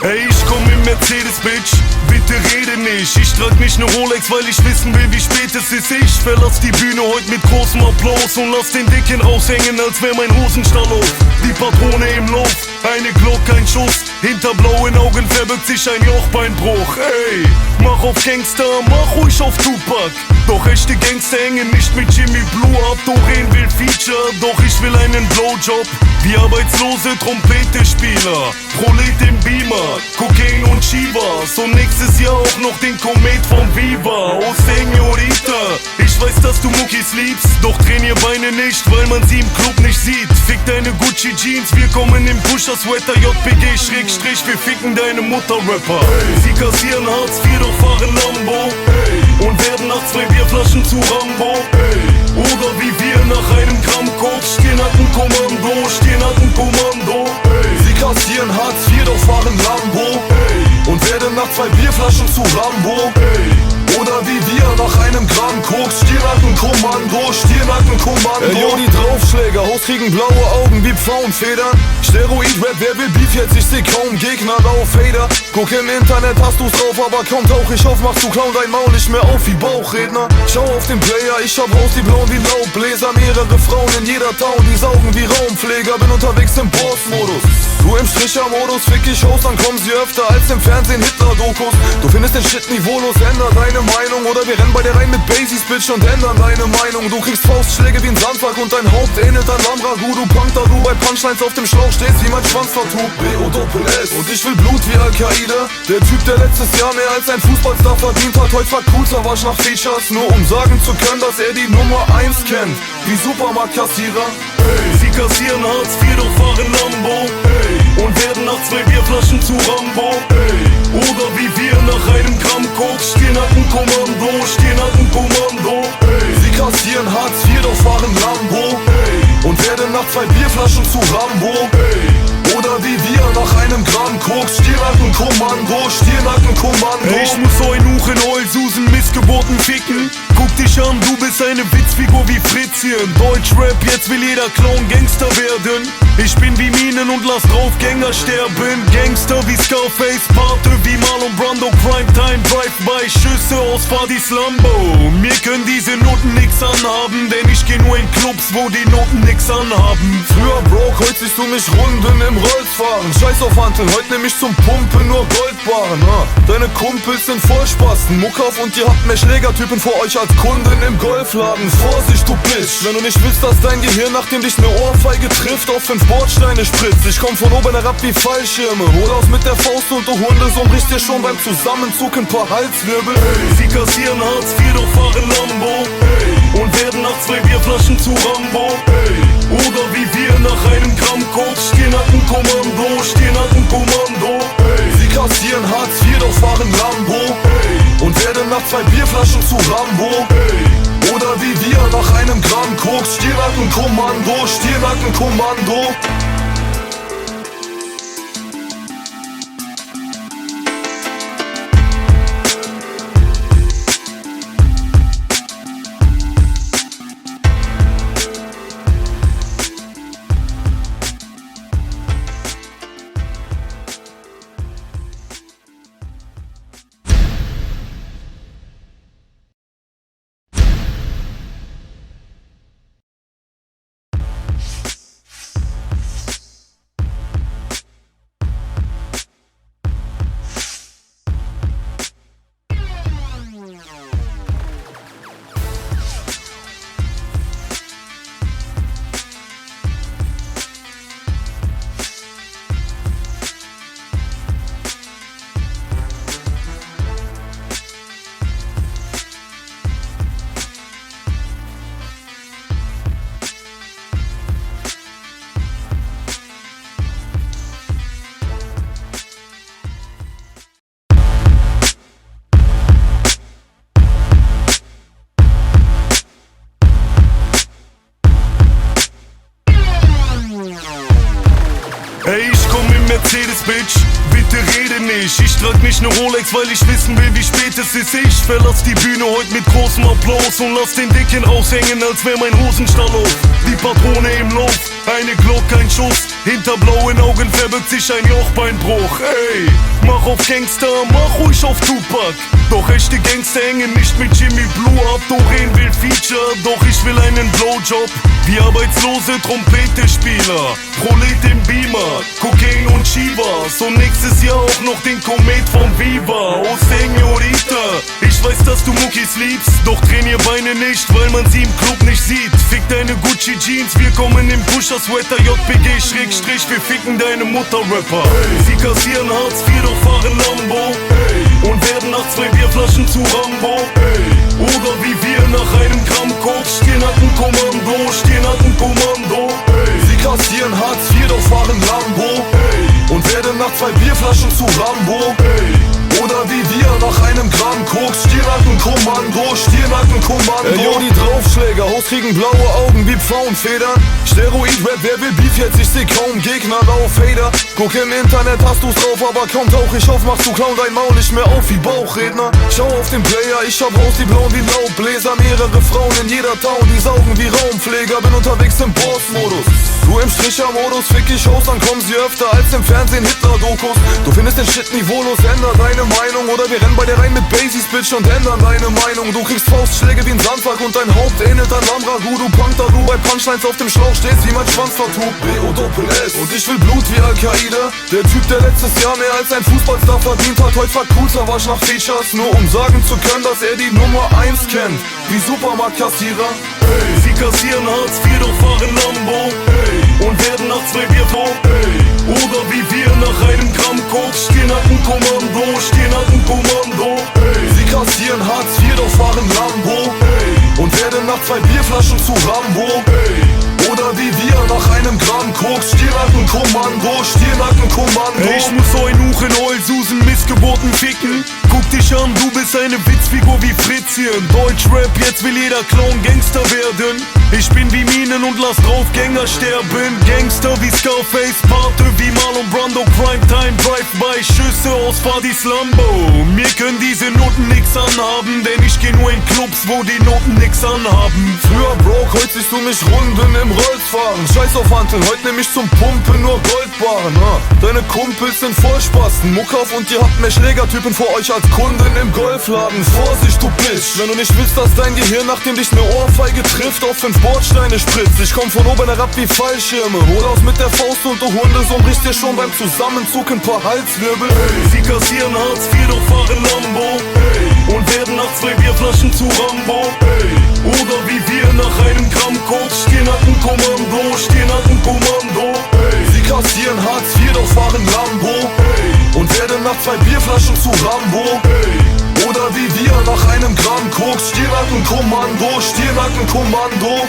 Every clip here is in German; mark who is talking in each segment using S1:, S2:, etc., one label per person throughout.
S1: Ey, ich komm im Mercedes, Bitch, bitte rede nicht. Ich trag nicht ne Rolex, weil ich wissen will, wie spät es ist. Ich verlass die Bühne heute mit großem Applaus und lass den Dicken raushängen, als wär mein Hosenstall auf. Die Patrone im Lauf, eine Glock, ein Schuss. Hinter blauen Augen verbirgt sich ein Jochbeinbruch. Ey, mach auf Gangster, mach ruhig auf Tupac. Doch echte Gangster hängen nicht mit Jimmy Blue ab. Doreen will Feature, doch ich will einen Blowjob. Wie arbeitslose Trompete-Spieler, Prolet im Beamer, Kokain und Chivas. Und nächstes Jahr auch noch den Komet vom Viva. Oh Señorita, ich weiß, dass du Muckis liebst, doch trainier Beine nicht, weil man sie im Club nicht sieht. Fick deine Gucci Jeans, wir kommen im Pusher-Sweater. JPG Schrägstrich, wir ficken deine Mutter-Rapper. Sie kassieren Hartz IV, doch fahren Lambo und werden nach 2 Bierflaschen zu Rambo. Oder wie wir nach einem Gramm Koks stehen hat ein Kommando, stehen hat ein Kommando.
S2: Sie kassieren Hartz IV, doch fahren Lambo und werden nach 2 Bierflaschen zu Rambo. Oder wie wir nach einem Gramm Koks Stirnackenkommando, Stirnackenkommando. Ey, yo, die Draufschläger, Haus kriegen blaue Augen wie Pfauenfedern. Steroid-Rap, wer will Beef jetzt? Ich seh kaum Gegner, Laufhader. Guck im Internet, hast du's drauf, aber kaum tauch ich auf, machst du Clown dein Maul nicht mehr auf wie Bauchredner. Schau auf den Player, ich hab raus die Blauen wie Laubbläser. Mehrere Frauen in jeder Town, die saugen wie Raumpfleger. Bin unterwegs im Boss-Modus, du im Stricher-Modus. Fick ich Host, dann kommen sie öfter als im Fernsehen Hitler-Dokus. Du findest den Shit niveaulos, änder deine Meinung. Oder wir rennen bei dir rein mit Basies, Bitch, und ändern deine Meinung. Du kriegst Faustschläge wie ein Sandsack und dein Haupt ähnelt an Lamragu. Du Panther, du bei Punchlines auf dem Schlauch stehst wie mein Schwanztattoo. B-O-Doppel-S und ich will Blut wie Al-Qaida. Der Typ, der letztes Jahr mehr als ein Fußballstar verdient hat, heute verkutzt wasch nach Features, nur um sagen zu können, dass er die Nummer 1 kennt, wie Supermarktkassierer.
S1: Sie kassieren Hartz IV, doch fahren Lambo und werden nach 2 Bierflaschen zu Rambo. Oder wie wir nach einem Gramm Koks stehen hat ein Kommando, stehen hat ein Kommando.
S2: Sie kassieren Hartz IV, doch fahren Lambo und werden nach 2 Bierflaschen zu Rambo. Oder wie wir nach einem Gramm Koks Stirnackenkommando, Stirnackenkommando.
S1: Ich muss ein Huch in Heulsusen, Missgeburten ficken. Guck dich an, du bist eine Witzfigur wie Fritzchen. Deutschrap, jetzt will jeder Clown Gangster werden. Ich bin wie Minen und lass Draufgänger sterben. Gangster wie Scarface, Pate wie Marlon Brando. Primetime, Drive-by, Schüsse aus Fadis Lambo. Mir können diese Noten nix anhaben, denn ich geh nur in Clubs, wo die Noten nix anhaben.
S2: Früher broke, heute siehst du mich Runden im Rolls fahren. Scheiß auf Hanteln, heute nehm ich zum Pumpen nur Goldbarren. Deine Kumpels sind Vollspasten, Muck auf und ihr habt mehr Schlägertypen vor euch als Kunden im Golfladen. Vorsicht, du Bitch, wenn du nicht willst, dass dein Gehirn, nachdem dich ne Ohrfeige trifft, auf 5 Bordsteine spritzt. Ich komm von oben herab wie Fallschirme, hol aus mit der Faust und du Hundesohn brichst dir schon beim Zusammenzug ein paar Halswirbel.
S1: Sie kassieren Hartz IV, doch fahren Lambo und werden nach 2 Bierflaschen zu Rambo. Oder wie wir nach einem Gramm Koks stehen hat ein Kommando, stehen hat ein Kommando.
S2: Sie kassieren Hartz IV, doch fahren Lambo und werden nach 2 Bierflaschen zu Rambo. Oder wie wir nach einem Gramm Koks Stirnackenkommando, Stirnackenkommando.
S1: Ey, ich komm im Mercedes, Bitch, bitte rede nicht. Ich trag nicht ne Rolex, weil ich wissen will, wie spät es ist. Ich verlass die Bühne heute mit großem Applaus und lass den Dicken raushängen, als wär mein Hosenstall auf. Die Patrone im Lauf, eine Glock, ein Schuss. Hinter blauen Augen verbirgt sich ein Jochbeinbruch. Ey, mach auf Gangster, mach ruhig auf Tupac. Doch echte Gangster hängen nicht mit Jimmy Blue ab. Doreen will Feature, doch ich will einen Blowjob. Wie arbeitslose Trompete-Spieler, Prolet im Beamer, Kokain und Chivas. Und nächstes Jahr auch noch den Komet vom Viva. Oh Señorita, ich weiß, dass du Muckis liebst, doch trainier Beine nicht, weil man sie im Club nicht sieht. Fick deine Gucci Jeans, wir kommen im Pusher-Sweater. JPG Schrägstrich, wir ficken deine Mutter-Rapper. Sie kassieren Hartz IV, doch fahren Lambo und werden nach 2 Bierflaschen zu Rambo. Oder wie wir nach einem Gramm Koks stehen hat ein Kommando, stehen hat ein Kommando.
S2: Sie kassieren Hartz IV, doch fahren Lambo und werden nach 2 Bierflaschen zu Rambo. Oder wie wir nach einem Gramm Koks Stirnackenkommando, Stirnackenkommando. Yo, die Draufschläger, Haus kriegen blaue Augen wie Pfauenfedern. Steroid-Rap, wer will Beef jetzt? Ich seh kaum Gegner auf Hater. Guck im Internet, hast du's drauf, aber kaum tauch ich auf, machst du Clown dein Maul nicht mehr auf wie Bauchredner. Schau auf den Player, ich hab raus die Blauen wie Laubbläser. Mehrere Frauen in jeder Town, die saugen wie Raumpfleger. Bin unterwegs im Boss-Modus, du im Stricher-Modus. Fick ich Host, dann kommen sie öfter als im Fernsehen Hitler-Dokus. Du findest den Shit niveaulos, änder deine Meinung. Oder wir rennen bei dir rein mit Basies, Bitch, und ändern deine Meinung. Du kriegst Faustschläge wie ein Sandsack und dein Haupt ähnelt an Lamragu. Du Punk, da du bei Punchlines auf dem Schlauch stehst wie mein Schwanztattoo. B-O-Doppel-S und ich will Blut wie Al-Qaida. Der Typ, der letztes Jahr mehr als ein Fußballstar verdient hat, heute fragt Coolsavage nach Features, nur um sagen zu können, dass er die Nummer 1 kennt, wie Supermarktkassierer.
S1: Sie kassieren Hartz IV, doch fahren Lambo und werden nach 2 Bier vor. Oder wie wir nach einem Gramm Koks stehen hat ein Kommando, stehen hat ein Kommando.
S2: Sie kassieren Hartz IV, doch fahren Lambo und werden nach 2 Bierflaschen zu Rambo. Oder wie wir nach einem Gramm Koks Stirnackenkommando, Stirnackenkommando.
S1: Ich muss euch Huchen, Heulsusen, Missgeburten ficken. Guck dich an, du bist eine Witzfigur wie Fritzchen. Deutschrap, jetzt will jeder Clown Gangster werden. Ich bin wie Minen und lass Draufgänger sterben. Gangster wie Scarface, Pate wie Marlon Brando. Primetime, Drive-by, Schüsse aus Fadis Lambo. Mir können diese Noten nix anhaben, denn ich geh nur in Clubs, wo die Noten nix anhaben.
S2: Früher broke, heute siehst du mich Runden im Rolls fahren. Scheiß auf Hanteln, heute nehm ich zum Pumpen nur Goldbarren. Deine Kumpels sind Vollspasten, Muck auf und ihr habt mehr Schlägertypen vor euch als Kunden im Golfladen. Vorsicht, du Bitch, wenn du nicht willst, dass dein Gehirn, nachdem dich ne Ohrfeige trifft, auf 5 Bordsteine spritzt. Ich komm von oben herab wie Fallschirme, hol aus mit der Faust und du Hundesohn brichst dir schon beim Zusammenzug ein paar Halswirbel.
S1: Sie kassieren Hartz IV, doch fahren Lambo und werden nach 2 Bierflaschen zu Rambo. Oder wie wir nach einem Gramm Koks stehen hat ein Kommando, stehen hat ein Kommando.
S2: Sie kassieren Hartz IV, doch fahren Lambo und werden nach 2 Bierflaschen zu Rambo. Oder wie wir nach einem Gramm Koks Stirnackenkommando, Stirnackenkommando.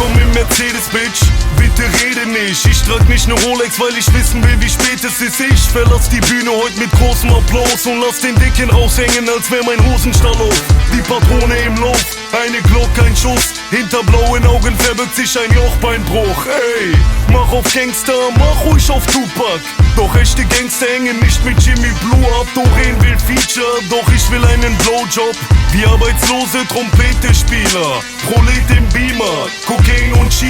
S1: komm im Mercedes, Bitch. Bitte rede nicht, ich trag nicht ne Rolex, weil ich wissen will, wie spät es ist. Ich verlass die Bühne heute mit großem Applaus und lass den Dicken raushängen, als wär mein Hosenstall auf. Die Patrone im Lauf, eine Glock, ein Schuss. Hinter blauen Augen verbirgt sich ein Jochbeinbruch. Ey, mach auf Gangster, mach ruhig auf Tupac. Doch echte Gangster hängen nicht mit Jimmy Blue ab. Doreen will Feature, doch ich will einen Blowjob. Wie arbeitslose Trompete-Spieler, Prolet im Beamer, Kokain und Cheese.